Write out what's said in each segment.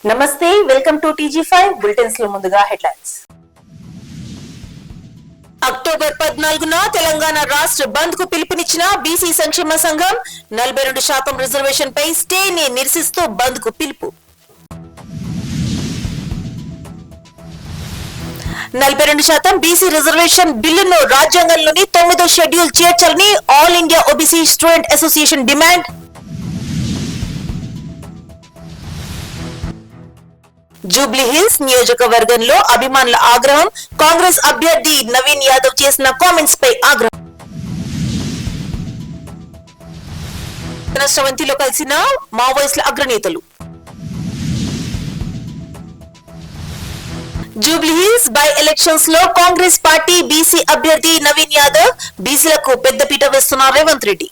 నమస్తే, welcome to TG5 bulletins లో ముందుగా హెడ్లైన్స్. అక్టోబర్ 14న తెలంగాణ రాష్ట్ర బంద్ కు పిలుపునిచ్చిన బీసీ సంక్షేమ సంఘం 42% రిజర్వేషన్ పై స్టేని నిరసిస్తూ బంద్ కు పిలుపు. 42% బీసీ రిజర్వేషన్ బిల్లును రాజ్యాంగంలోని 9వ షెడ్యూల్ చేర్చాలని all India OBC student association demand. Jubilee hills నియోజకవర్గంలో అభిమానుల ఆగ్రహం, కాంగ్రెస్ అభ్యర్థి నవీన్ యాదవ్ చేసిన కామెంట్స్ పై ఆగ్రహం. శ్రవంతిలో కలిసిన మావోయిస్టుల అగ్రనేతలు. జూబ్లీ హిల్స్ బై ఎలక్షన్స్ లో కాంగ్రెస్ పార్టీ బీసీ అభ్యర్థి నవీన్ యాదవ్ బీసీలకు పెద్దపీట వేస్తున్న Revanth Reddy.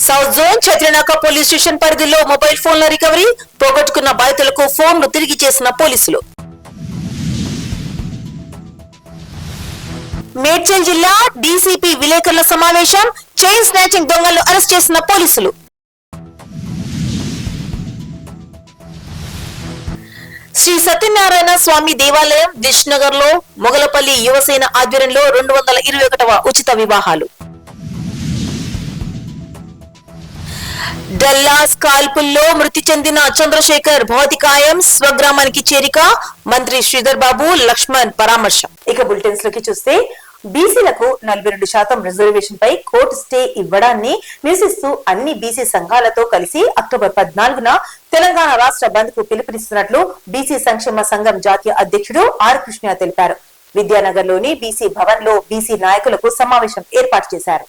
South zone Chatrinaka police station పరిధిలో మొబైల్ ఫోన్ల రికవరీ, పోగొట్టుకున్న బాధితులకు ఫోన్లు తిరిగి చేసిన పోలీసులు. మేడ్చల్ జిల్లా డీసీపీ విలేకరుల సమావేశం, చైన్ స్నాచింగ్ దొంగలను అరెస్ట్ చేసిన పోలీసులు. శ్రీ సత్యనారాయణ స్వామి దేవాలయం దిష్నగర్ లో మొగలపల్లి యువసేన ఆధ్వర్యంలో 221వ ఉచిత వివాహాలు. డల్లాస్ కాల్పుల్లో మృతి చెందిన చంద్రశేఖర్ భౌతికాయం స్వగ్రామానికి చేరిక, మంత్రి శ్రీధర్ బాబు లక్ష్మణ్ పరామర్శ. ఇక బులెటిన్స్ లోకి చూస్తే, బీసీలకు 42% రిజర్వేషన్ పై కోర్టు స్టే ఇవ్వడాన్ని నిరసిస్తూ అన్ని బీసీ సంఘాలతో కలిసి అక్టోబర్ 14న తెలంగాణ రాష్ట్ర బంద్ కు పిలుపునిస్తున్నట్లు బీసీ సంక్షేమ సంఘం జాతీయ అధ్యక్షుడు ఆర్ కృష్ణ తెలిపారు. విద్యానగర్ లోని బీసీ భవన్ లో బీసీ నాయకులకు సమావేశం ఏర్పాటు చేశారు.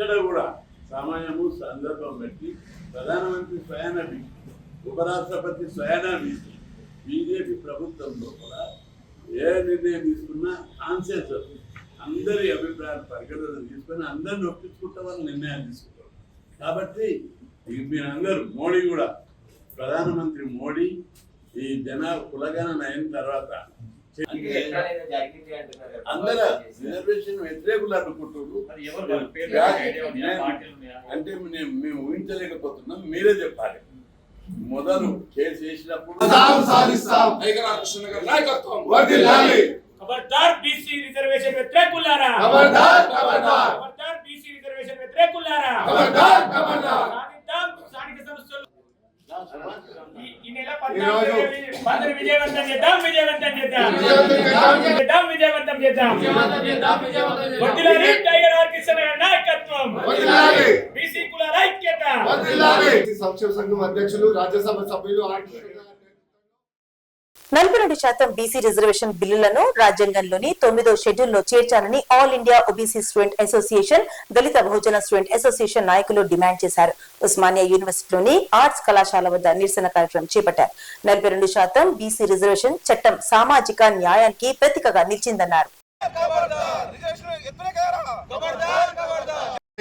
ఇక్కడ కూడా సమయము సందర్భం బట్టి ప్రధానమంత్రి స్వయాన బీసీ, ఉపరాష్ట్రపతి స్వయాన బీసీ, బీజేపీ ప్రభుత్వంలో కూడా ఏ నిర్ణయం తీసుకున్నా కాన్సెన్సస్ అందరి అభిప్రాయాలు పరిగణన తీసుకొని అందరిని ఒప్పించుకుంటే వాళ్ళు నిర్ణయాలు తీసుకుంటారు. కాబట్టి మీరందరూ మోడీ కూడా ప్రధానమంత్రి మోడీ ఈ కులగణన అయిన తర్వాత అందరూ రిజర్వేషన్ వ్యతిరేకులు అనుకుంటున్నారు. అంటే మేము ఊహించలేకపోతున్నాం, మీరే చెప్పాలి. మొదలు కేసు చేసినప్పుడు బీసీ రిజర్వేషన్ వ్యతిరేకులారా, బీసీ రిజర్వేషన్ వ్యతిరేకులారా, స్థానిక సంస్థలు ఈ నెల 14 విజయవంతం చేద్దాం, విజయవంతం చేద్దాం. టైగర్ ఆర్ కిషన్ నాయకత్వం, బీసీ కులాల ఐక్యత. సంక్షేమ సంఘం అధ్యక్షులు, రాజ్యసభ సభ్యులు 42% బీసీ రిజర్వేషన్ బిల్లులను రాజ్యాంగంలోని 9వ షెడ్యూల్ లో చేర్చాలని all India OBC student association, Dalit Bahujan student association నాయకులు డిమాండ్ చేశారు. ఉస్మానియా యూనివర్సిటీలోని ఆర్ట్స్ కళాశాల వద్ద నిరసన కార్యక్రమం చేపట్టారు. 42% బీసీ రిజర్వేషన్ చట్టం సామాజిక న్యాయానికి ప్రతీకగా నిలిచిందన్నారు.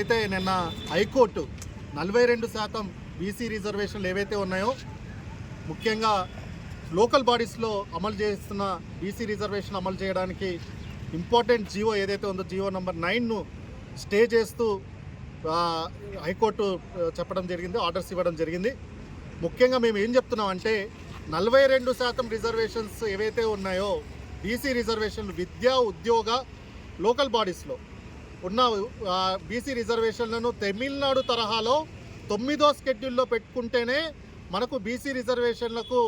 అయితే నిన్న హైకోర్టు 42% బీసీ రిజర్వేషన్లు ఏవైతే ఉన్నాయో, ముఖ్యంగా లోకల్ బాడీస్లో అమలు చేస్తున్న బీసీ రిజర్వేషన్ అమలు చేయడానికి ఇంపార్టెంట్ జీవో ఏదైతే ఉందో, జీవో నెంబర్ 9ను స్టే చేస్తూ హైకోర్టు చెప్పడం జరిగింది, ఆర్డర్స్ ఇవ్వడం జరిగింది. ముఖ్యంగా మేము ఏం చెప్తున్నాం అంటే, 42% రిజర్వేషన్స్ ఏవైతే ఉన్నాయో బీసీ రిజర్వేషన్లు విద్యా, ఉద్యోగ, లోకల్ బాడీస్లో ఉన్న బీసీ రిజర్వేషన్లను తమిళనాడు తరహాలో 9వ షెడ్యూల్లో పెట్టుకుంటేనే మనకు బీసీ రిజర్వేషన్లకు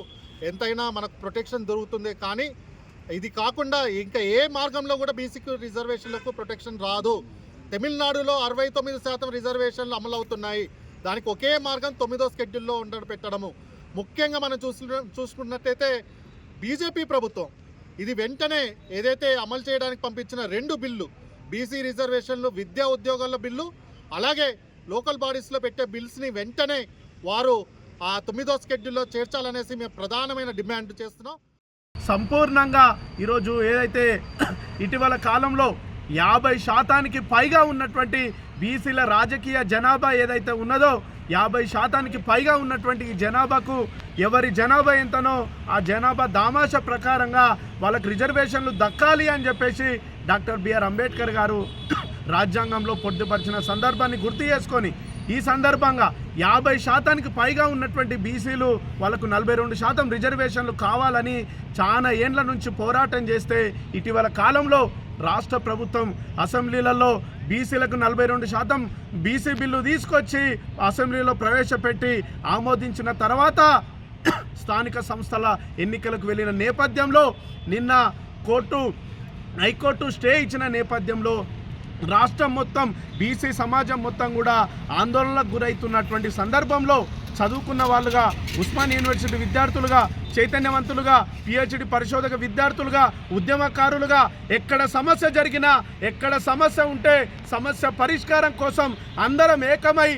ఎంతైనా మనకు ప్రొటెక్షన్ దొరుకుతుంది. కానీ ఇది కాకుండా ఇంకా ఏ మార్గంలో కూడా బీసీ రిజర్వేషన్లకు ప్రొటెక్షన్ రాదు. తమిళనాడులో 69% రిజర్వేషన్లు అమలు అవుతున్నాయి. దానికి ఒకే మార్గం 9వ షెడ్యూల్లో పెట్టడము. ముఖ్యంగా మనం చూసుకున్నట్టయితే బీజేపీ ప్రభుత్వం ఇది వెంటనే ఏదైతే అమలు చేయడానికి పంపించిన 2 బిల్లు, బీసీ రిజర్వేషన్లు, విద్యా ఉద్యోగాల బిల్లు, అలాగే లోకల్ బాడీస్లో పెట్టే బిల్స్ని వెంటనే వారు ఆ 9వ షెడ్యూల్లో చేర్చాలనేసి మేము ప్రధానమైన డిమాండ్ చేస్తున్నాం. సంపూర్ణంగా ఈరోజు ఏదైతే ఇటీవల కాలంలో 50% పైగా ఉన్నటువంటి బీసీల రాజకీయ జనాభా ఏదైతే ఉన్నదో, 50% పైగా ఉన్నటువంటి జనాభాకు ఎవరి జనాభా ఎంతనో ఆ జనాభా దామాష ప్రకారంగా వాళ్ళకి రిజర్వేషన్లు దక్కాలి అని చెప్పేసి డాక్టర్ బిఆర్ అంబేద్కర్ గారు రాజ్యాంగంలో పొందుపరిచిన సందర్భాన్ని గుర్తు చేసుకొని ఈ సందర్భంగా 50% పైగా ఉన్నటువంటి బీసీలు వాళ్ళకు 42% రిజర్వేషన్లు కావాలని చాలా ఏండ్ల నుంచి పోరాటం చేస్తే ఇటీవల కాలంలో రాష్ట్ర ప్రభుత్వం అసెంబ్లీలలో బీసీలకు 42% బీసీ బిల్లు తీసుకొచ్చి అసెంబ్లీలో ప్రవేశపెట్టి ఆమోదించిన తర్వాత స్థానిక సంస్థల ఎన్నికలకు వెళ్ళిన నేపథ్యంలో నిన్న హైకోర్టు స్టే ఇచ్చిన నేపథ్యంలో రాష్ట్రం మొత్తం బీసీ సమాజం మొత్తం కూడా ఆందోళనలకు గురవుతున్నటువంటి సందర్భంలో చదువుకున్న వాళ్ళుగా ఉస్మాన్ యూనివర్సిటీ విద్యార్థులుగా చైతన్యవంతులుగా పిహెచ్డి పరిశోధక విద్యార్థులుగా ఉద్యమకారులుగా ఎక్కడ సమస్య జరిగినా ఎక్కడ సమస్య ఉంటే సమస్య పరిష్కారం కోసం అందరం ఏకమై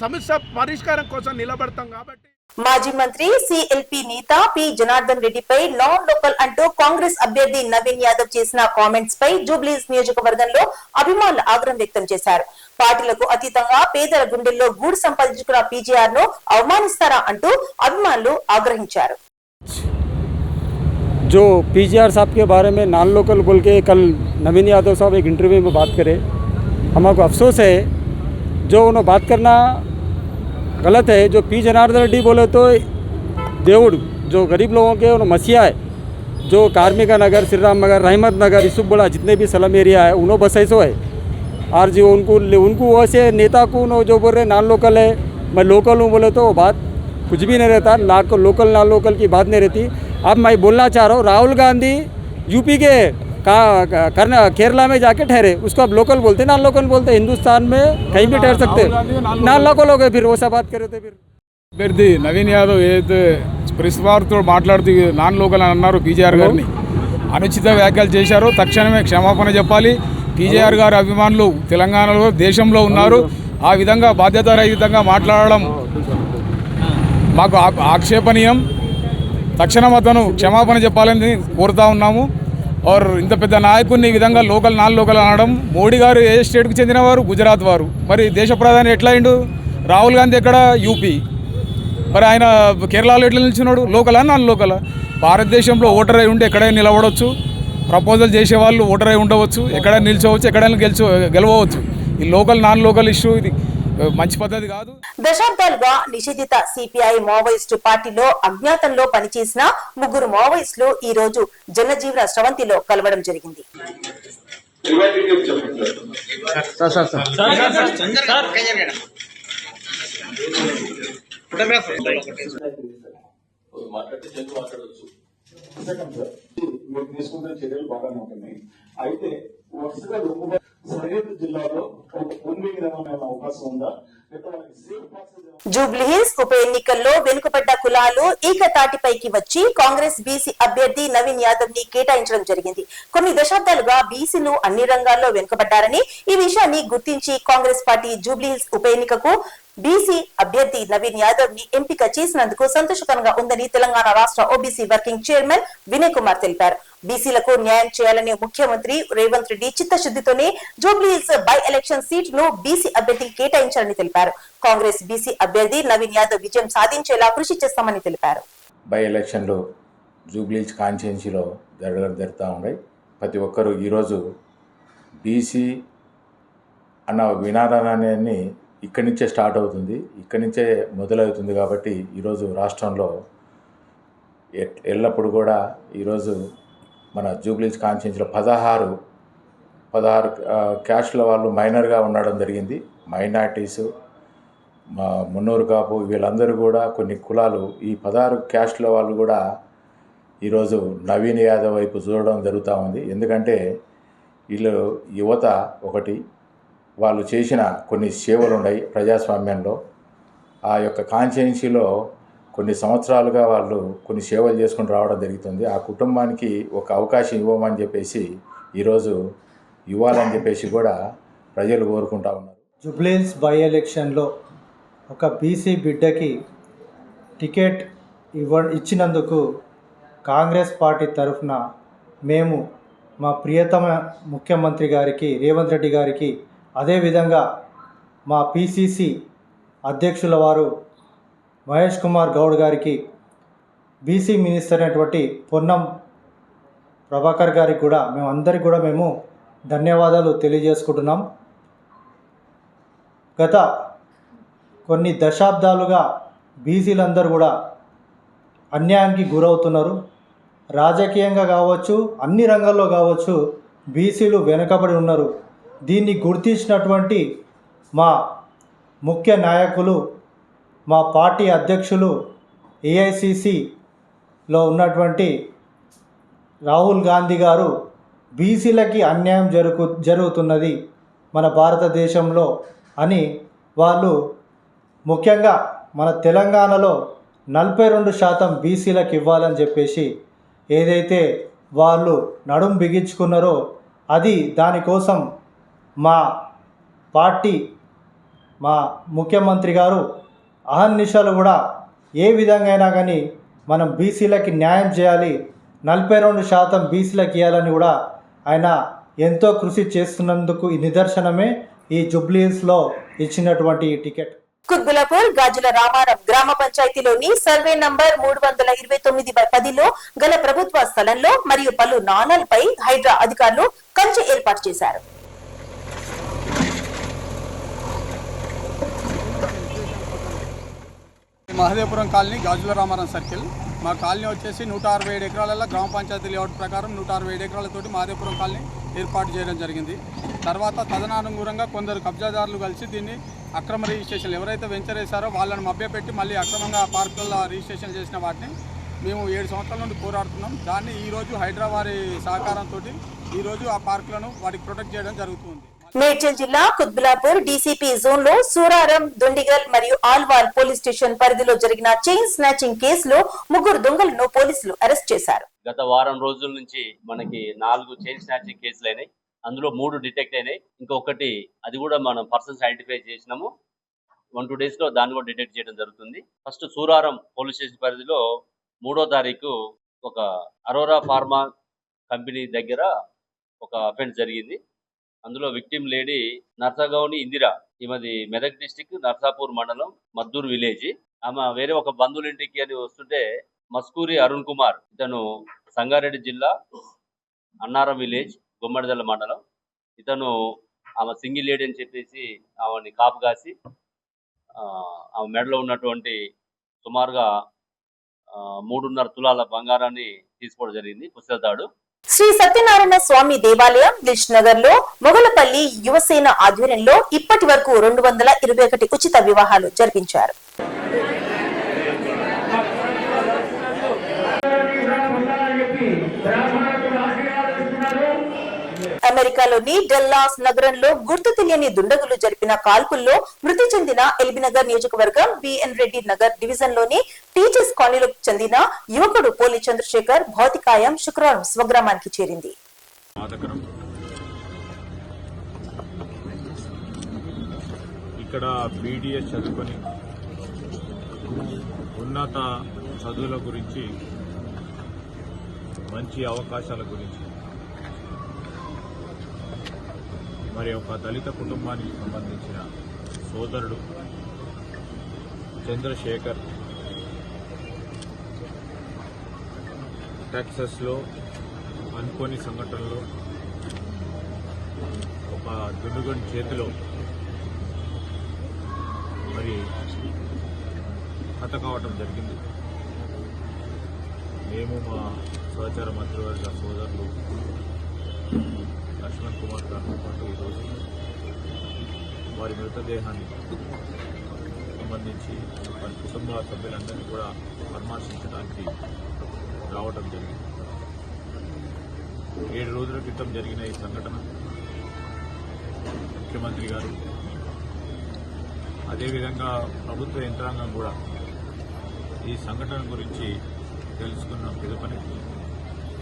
సమస్య పరిష్కారం కోసం నిలబడతాం కాబట్టి మాజీ మంత్రి సిఎల్పి నేత పి జనార్దన్ రెడ్డిపై నాన్ లోకల్ అంటూ కాంగ్రెస్ అభ్యర్థి నవీన్ యాదవ్ చేసిన కామెంట్స్ పై జూబ్లీస్ నియోజకవర్గంలో అభిమానులు ఆగ్రహం వ్యక్తం చేశారు. పార్టీలకు అతీతంగా పేదల గుండెల్లో గూడు సంపాదించుకున్న పీజీఆర్ ను అవమానిస్తారా అంటూ అభిమానులు ఆగ్రహించారు. जो पीजीआर साहब के बारे में नॉन लोकल बोल के कल नवीन यादव साहब एक इंटरव्यू में बात करे, हमारे अफसोस है जो उन्होंने बात करना गलत है. जो पी जनार्दन रेड्डी बोले तो देवड़ जो गरीब लोगों के उन्होंने मसीहा है, जो कार्मिका नगर, श्री राम नगर, रहमत नगर, इससे बड़ा जितने भी स्लम एरिया है उन्होंने बस ऐसा है. और जो उनको वैसे नेता को जो बोल रहे नॉन लोकल है, मैं लोकल हूँ बोले तो वो बात कुछ भी नहीं रहता. लोकल नॉन लोकल की बात नहीं रहती. अब मैं बोलना चाह रहा हूँ, राहुल गांधी यूपी के केरला में जाके ठहरे, उसको अब लोकल बोलते नॉन लोकल बोलते. हिंदुस्तान में कहीं भी ठहर सकते, नॉन लोकल हो गए. फिर वैसा बात करे थे. फिर అభ్యర్థి నవీన్ యాదవ్ ఏదైతే ప్రెస్ వారితో మాట్లాడుతూ నాన్ లోకల్ అని అన్నారు పీజీఆర్ గారిని, అనుచిత వ్యాఖ్యలు చేశారో తక్షణమే క్షమాపణ చెప్పాలి. పీజీఆర్ గారి అభిమానులు తెలంగాణలో దేశంలో ఉన్నారు. ఆ విధంగా బాధ్యతారహితంగా మాట్లాడడం మాకు ఆక్షేపణీయం. తక్షణం అతను క్షమాపణ చెప్పాలని కోరుతా ఉన్నాము. और ఇంత పెద్ద నాయకుడిని ఈ విధంగా లోకల్ నాన్ లోకల్ అనడం, మోడీ గారు ఏ స్టేట్కి చెందినవారు? గుజరాత్ వారు. మరి దేశ ప్రధాని ఎట్లా అయిండు? రాహుల్ గాంధీ ఎక్కడ? యూపీ. మరి ఆయన కేరళలో ఎట్లా నిలిచినాడు? లోకలా నాన్ లోకలా? భారతదేశంలో ఓటర్ అయి ఉంటే ఎక్కడైనా నిలబడవచ్చు, ప్రపోజల్ చేసేవాళ్ళు ఓటర్ అయి ఉండవచ్చు, ఎక్కడైనా నిల్చోవచ్చు, ఎక్కడైనా గెలవచ్చు. ఈ లోకల్ నాన్ లోకల్ ఇష్యూ ఇది మంచి పద్ధతి కాదు. దశాబ్దాలుగా నిషేధిత సిపిఐ మావోయిస్టు పార్టీలో అజ్ఞాతంలో పనిచేసిన 3 మావోయిస్టులు ఈ రోజు జనజీవన స్రవంతిలో కలవడం జరిగింది. తీసుకున్న చర్యలు బాగానే ఉంటున్నాయి. అయితే వరుసగా సరిహద్దు జిల్లాలో అవకాశం ఉందా? జూబ్లీహిల్స్ ఉప ఎన్నికల్లో వెనుకబడ్డ కులాలు ఏకతాటిపైకి వచ్చి కాంగ్రెస్ బీసీ అభ్యర్థి నవీన్ యాదవ్ ని కేటాయించడం జరిగింది. కొన్ని దశాబ్దాలుగా బీసీలు అన్ని రంగాల్లో వెనుకబడ్డారని, ఈ విషయాన్ని గుర్తించి కాంగ్రెస్ పార్టీ జూబ్లీహిల్స్ ఉప ఎన్నికకు బీసీ అభ్యర్థి నవీన్ యాదవ్ ని ఎంపిక చేసినందుకు సంతోషకరంగా ఉందని తెలంగాణ రాష్ట్ర OBC working chairman Vinay Kumar తెలిపారు. బీసీలకు న్యాయం చేయాలనే ముఖ్యమంత్రి రేవంత్ రెడ్డి చిత్తశుద్ధితోనే జూబ్లీహిల్స్ బై ఎలక్షన్ సీట్ ను బీసీ అభ్యర్థికి కేటాయించారని తెలిపారు. కాంగ్రెస్ బీసీ అభ్యర్థి నవీన్ యాదవ్ విజయం సాధించేలా కృషి చేస్తామని తెలిపారు. బై ఎలక్షన్లు జూబ్లీహిల్స్ కాన్స్టిట్యున్సీలో జరుగుతూ ఉన్నాయి. ప్రతి ఒక్కరూ ఈరోజు బీసీ అన్న వినాదానాన్ని ఇక్కడి నుంచే స్టార్ట్ అవుతుంది, ఇక్కడి నుంచే మొదలవుతుంది. కాబట్టి ఈరోజు రాష్ట్రంలో ఎల్లప్పుడూ కూడా ఈరోజు మన జూబ్లీహిల్స్ కాన్స్టిట్యున్సీలో 16 క్యాస్ట్ల వాళ్ళు మైనర్గా ఉండడం జరిగింది. మైనార్టీసు, మున్నూరు కాపు, వీళ్ళందరూ కూడా కొన్ని కులాలు, ఈ 16 క్యాస్ట్ల వాళ్ళు కూడా ఈరోజు నవీన్ యాదవ్ వైపు చూడడం జరుగుతూ ఉంది. ఎందుకంటే వీళ్ళు యువత ఒకటి, వాళ్ళు చేసిన కొన్ని సేవలు ఉన్నాయి ప్రజాస్వామ్యంలో. ఆ యొక్క కాన్స్టిట్యున్సీలో కొన్ని సంవత్సరాలుగా వాళ్ళు కొన్ని సేవలు చేసుకుని రావడం జరుగుతుంది. ఆ కుటుంబానికి ఒక అవకాశం ఇవ్వమని చెప్పేసి ఈరోజు ఇవ్వాలని చెప్పేసి కూడా ప్రజలు కోరుకుంటా ఉన్నారు. జూబ్లీహిల్స్ బై ఎలక్షన్లో ఒక బీసీ బిడ్డకి టికెట్ ఇచ్చినందుకు కాంగ్రెస్ పార్టీ తరఫున మేము మా ప్రియతమ ముఖ్యమంత్రి గారికి రేవంత్ రెడ్డి గారికి, అదేవిధంగా మా పిసిసి అధ్యక్షుల వారు మహేష్ కుమార్ గౌడ్ గారికి, బీసీ మినిస్టర్ అయినటువంటి పొన్నం ప్రభాకర్ గారికి కూడా మేము ధన్యవాదాలు తెలియజేసుకుంటున్నాం. గత కొన్ని దశాబ్దాలుగా బీసీలందరూ కూడా అన్యాయానికి గురవుతున్నారు. రాజకీయంగా కావచ్చు, అన్ని రంగాల్లో కావచ్చు, బీసీలు వెనుకబడి ఉన్నారు. దీన్ని గుర్తించినటువంటి మా ముఖ్య నాయకులు, మా పార్టీ అధ్యక్షులు, ఏఐసిసిలో ఉన్నటువంటి రాహుల్ గాంధీ గారు బీసీలకి అన్యాయం జరుగుతున్నది మన భారతదేశంలో అని వాళ్ళు ముఖ్యంగా మన తెలంగాణలో 42% బీసీలకు ఇవ్వాలని చెప్పేసి ఏదైతే వాళ్ళు నడుం బిగించుకున్నారో అది దానికోసం మా పార్టీ, మా ముఖ్యమంత్రి గారు అహర్నిశలు కూడా ఏ విధంగా అయినా కానీ మనం బీసీలకి న్యాయం చేయాలి, 42% బీసీలకు ఇవ్వాలని కూడా ఆయన ఎంతో కృషి చేస్తున్నందుకు ఈ నిదర్శనమే ఈ జూబ్లీహిల్స్లో ఇచ్చినటువంటి ఈ టికెట్. కుత్బులాపూర్ గాజుల రామారం గ్రామ పంచాయతీలోని సర్వే నంబర్ 329/10లో గల ప్రభుత్వ స్థలంలో మరియు పలు నాణాలపై హైడ్రా అధికారులు కంచె ఏర్పాటు చేశారు. మహదేవపురం కాలనీ, గాజుల రామారం సర్కిల్. మా కాలనీ వచ్చేసి 167 ఎకరాలలో గ్రామ పంచాయతీ లేఅవుట్ ప్రకారం 167 ఎకరాలతోటి మహదేవపురం కాలనీ ఏర్పాటు చేయడం జరిగింది. తర్వాత తదనుగుణంగా కొందరు కబ్జాదారులు కలిసి దీన్ని అక్రమ రిజిస్ట్రేషన్ ఎవరైతే వెంచర్ వేశారో వాళ్ళని మభ్యపెట్టి మళ్ళీ అక్రమంగా పార్కుల్లో రిజిస్ట్రేషన్ చేసిన వాటిని మేము 7 సంవత్సరాల నుండి పోరాడుతున్నాం. దాన్ని ఈరోజు హైదరాబాద్ సహకారంతో ఈరోజు ఆ పార్కులను వాటికి ప్రొటెక్ట్ చేయడం జరుగుతుంది. మేడ్చల్ జిల్లా కుత్బులాపూర్ డీసీపీ జోన్ లో సూరారం, దుండిగల్ మరియు ఆల్వాల్ పోలీస్ స్టేషన్ పరిధిలో జరిగిన చైన్ స్నాచింగ్ కేసులో 3 దొంగలను పోలీసులు అరెస్ట్ చేశారు. గత వారం రోజుల నుంచి మనకి 4 చైన్ స్నాచింగ్ కేసులు అయినాయి. అందులో 3 డిటెక్ట్ అయినాయి. ఇంకొకటి అది కూడా మనం పర్సన్స్ ఐడెంటిఫై చేసినాము. 1-2 days లో దాన్ని కూడా డిటెక్ట్ చేయడం జరుగుతుంది. ఫస్ట్ సూరారం పోలీస్ స్టేషన్ పరిధిలో 3వ తారీఖు ఒక అరోరా ఫార్మా కంపెనీ దగ్గర ఒక అఫెన్స్ జరిగింది. అందులో విక్టిమ్ లేడీ నర్సగౌని ఇందిరా, ఈమెది మెదక్ డిస్టిక్ నర్సాపూర్ మండలం మద్దూరు విలేజ్. ఆమె వేరే ఒక బంధువుల ఇంటికి అని వస్తుంటే మస్కూరి అరుణ్ కుమార్, ఇతను సంగారెడ్డి జిల్లా అన్నారం విలేజ్ గుమ్మడిదల మండలం. ఇతను ఆమె సింగిల్ లేడీ అని చెప్పేసి ఆమెని కాపు కాసి ఆమె మెడలో ఉన్నటువంటి సుమారుగా 3.5 తులాల బంగారాన్ని తీసుకోవడం జరిగింది. పుస్తకతాడు. శ్రీ సత్యనారాయణ స్వామి దేవాలయం దిల్ష్ నగర్ లో మొగలపల్లి యువసేన ఆధ్వర్యంలో ఇప్పటి వరకు 221 ఉచిత వివాహాలు జరిపించారు. అమెరికాలోని డల్లాస్ నగరంలో గుర్తు తెలియని దుండగులు జరిపిన కాల్పుల్లో మృతి చెందిన ఎల్బీనగర్ నియోజకవర్గం బిఎన్ రెడ్డి నగర్ డివిజన్ లోని టీచర్స్ కాలనీలకు చెందిన యువకుడు పోలి చంద్రశేఖర్ భౌతికాయం శుక్రవారం స్వగ్రామానికి చేరింది. ఇక్కడ బీడీఎస్ చదువుకొని ఉన్నత చదువుల గురించి, మంచి అవకాశాల గురించి, మరి ఒక దళిత కుటుంబానికి సంబంధించిన సోదరుడు చంద్రశేఖర్ టెక్సస్లో అనుకోని సంఘటనలో ఒక దుండుగని చేతిలో మరి హత కావటం జరిగింది. మేము మా సహచార మంత్రివర్గ సోదరులు లక్ష్మణ్ కుమార్ గారితో పాటు ఈరోజు వారి మృతదేహాన్ని సంబంధించి వారి కుటుంబ సభ్యులందరినీ కూడా పరామర్శించడానికి రావడం జరిగింది. 7 రోజుల క్రితం జరిగిన ఈ సంఘటన ముఖ్యమంత్రి గారు, అదేవిధంగా ప్రభుత్వ యంత్రాంగం కూడా ఈ సంఘటన గురించి తెలుసుకున్న పిలుపుని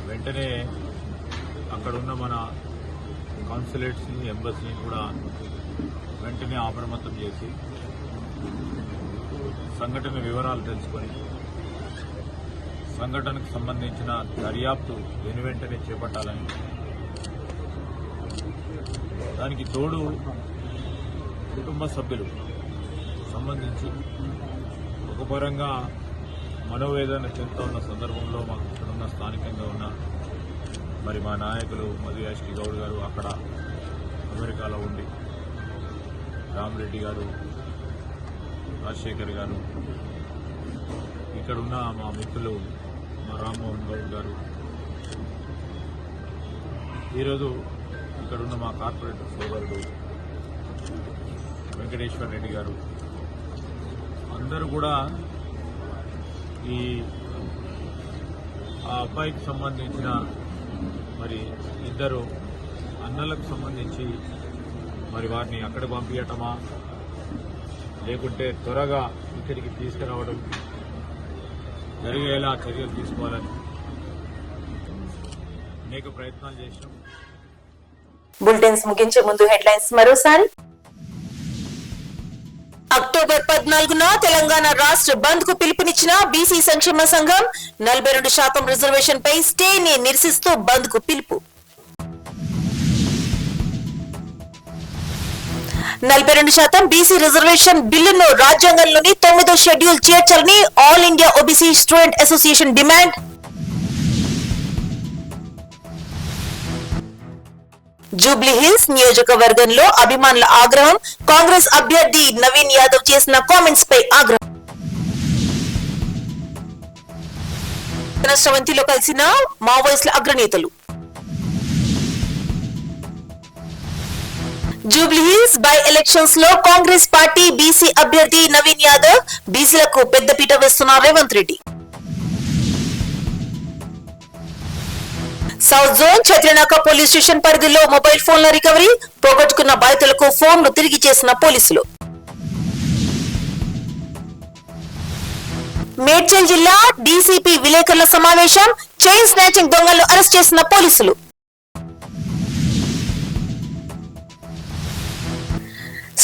వెంటనే అక్కడున్న మన కాన్సులేట్స్ని, ఎంబసీని కూడా వెంటనే అప్రమత్తం చేసి సంఘటన వివరాలు తెలుసుకొని సంఘటనకు సంబంధించిన దర్యాప్తు వెనువెంటనే చేపట్టాలని, దానికి తోడు కుటుంబ సభ్యులు సంబంధించి ఒక పరంగా మనోవేదన చెందుతూ ఉన్న సందర్భంలో మాకు ఇక్కడున్న స్థానికంగా ఉన్న మరి మా నాయకులు మధు యాష్కి గౌడ్ గారు అక్కడ అమెరికాలో ఉండి, రామరెడ్డి గారు, రాజశేఖర్ గారు, ఇక్కడున్న మా మిత్రులు మా రామ్మోహన్ గౌడ్ గారు, ఈరోజు ఇక్కడున్న మా కార్పొరేటర్ సోదరుడు వెంకటేశ్వర రెడ్డి గారు, అందరూ కూడా ఆ అబ్బాయికి సంబంధించిన మరి ఇద్దరు అన్నలకు సంబంధించి మరి వారిని అక్కడ పంపించటమా లేకుంటే త్వరగా ఇక్కడికి తీసుకురావడం జరిగేలా చర్యలు తీసుకోవాలని అనేక ప్రయత్నాలు చేసినాం. బులెటిన్స్ ముగించే ముందు హెడ్లైన్స్ మరోసారి. అక్టోబర్ 14న తెలంగాణ రాష్ట్ర బంద్ కు పిలుపునిచ్చిన బీసీ సంక్షేమ సంఘం. 42% రిజర్వేషన్ పై స్టేని నిరసిస్తూ బంద్ కు పిలుపు. 42% బీసీ రిజర్వేషన్ బిల్లును రాజ్యాంగంలోని 9వ షెడ్యూల్ చేర్చాలని all India OBC student association demand. Jubilee hills నియోజకవర్గంలో అభిమానుల ఆగ్రహం. కాంగ్రెస్ అభ్యర్థి నవీన్ యాదవ్ చేసిన కామెంట్స్ పై ఆగ్రహం. స్రవంతిలో కలిసిన మావోయిస్టుల అగ్రనేతలు. జూబ్లీ హిల్స్ బై ఎలక్షన్స్ లో కాంగ్రెస్ పార్టీ బీసీ అభ్యర్థి నవీన్ యాదవ్. బీసీలకు పెద్దపీట వేస్తున్న Revanth Reddy. South zone Chatrinaka police station పరిధిలో మొబైల్ ఫోన్ల రికవరీ. పోగొట్టుకున్న బాధితులకు ఫోన్లు తిరిగి చేసిన పోలీసులు. మేడ్చల్ జిల్లా డీసీపీ విలేకరుల సమావేశం. చైన్ స్నాచింగ్ దొంగలను అరెస్ట్ చేసిన పోలీసులు.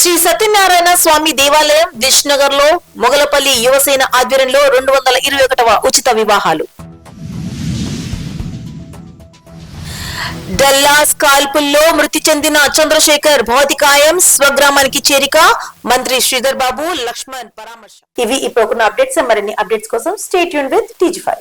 శ్రీ సత్యనారాయణ స్వామి దేవాలయం దిష్నగర్ లో మొగలపల్లి యువసేన ఆధ్వర్యంలో 221వ ఉచిత వివాహాలు. డల్లాస్ కాల్పుల్లో మృతి చెందిన చంద్రశేఖర్ భౌతికాయం స్వగ్రామానికి చేరిక. మంత్రి శ్రీధర్ బాబు, లక్ష్మణ్ పరామర్శ. ఇవి ఇప్పుడు అప్డేట్స్. మరిన్ని అప్డేట్స్ కోసం స్టే ట్యూన్ విత్ TG5.